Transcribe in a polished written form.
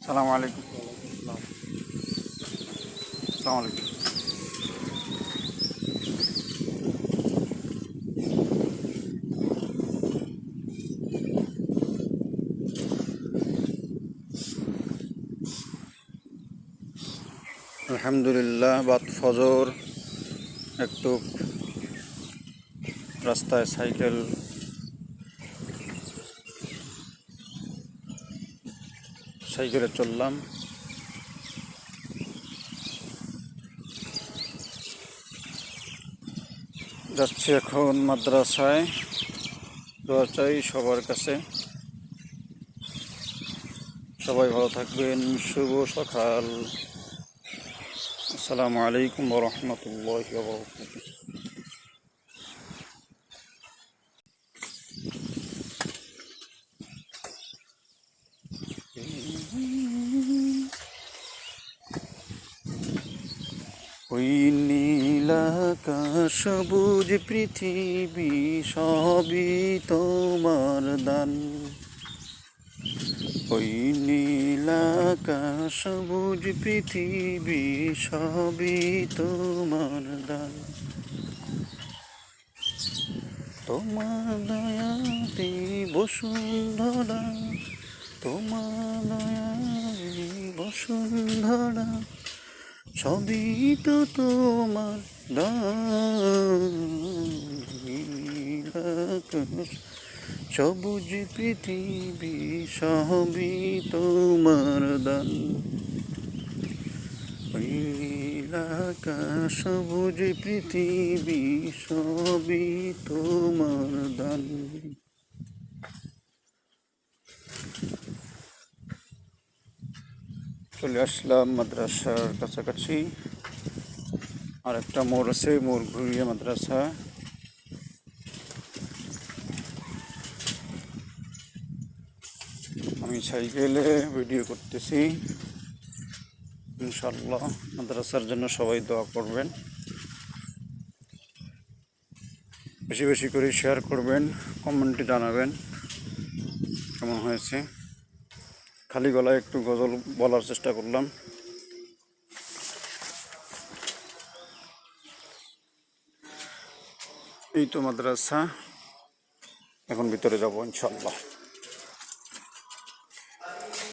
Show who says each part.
Speaker 1: সালামু আলাইকুম। আসসালামু আলাইকুম। আলহামদুলিল্লাহ, বাদ ফজর একটু রাস্তায় সাইকেলে চললাম। যাচ্ছি এখন মাদ্রাসায়। দোয়া চাই সবার কাছে, সবাই ভালো থাকবেন। শুভ সকাল। আসসালামু আলাইকুম ওয়া রাহমাতুল্লাহি ওয়া বারাকাতুহু। ওই নীল আকাশ সবুজ পৃথিবী সবই তোমার দান। ওই নীল আকাশ সবুজ পৃথিবী সবই তোমার দান। তোমার দয়াতে বসুন্ধরা, তোমার দয়াতে বসুন্ধরা সবই তো তোমার দান। নীল আকাশ সবুজ পৃথিবী সবই তোমার দান। নীল আকাশ সবুজ পৃথিবী সবই তোমার দান। চলে আসলাম মাদ্রাসার কাছাকাছি। আর একটা মোড় আছে, মোড় ঘুরিয়ে মাদ্রাসা। আমি সাইকেলে ভিডিও করতেছি। ইনশাআল্লাহ মাদ্রাসার জন্য সবাই দোয়া করবেন, বেশি বেশি করে শেয়ার করবেন, কমেন্টে জানাবেন কেমন হয়েছে। খালি গলায় একটু গজল বলার চেষ্টা করলাম। এই তো মাদ্রাসা, এখন ভিতরে যাব ইনশাআল্লাহ।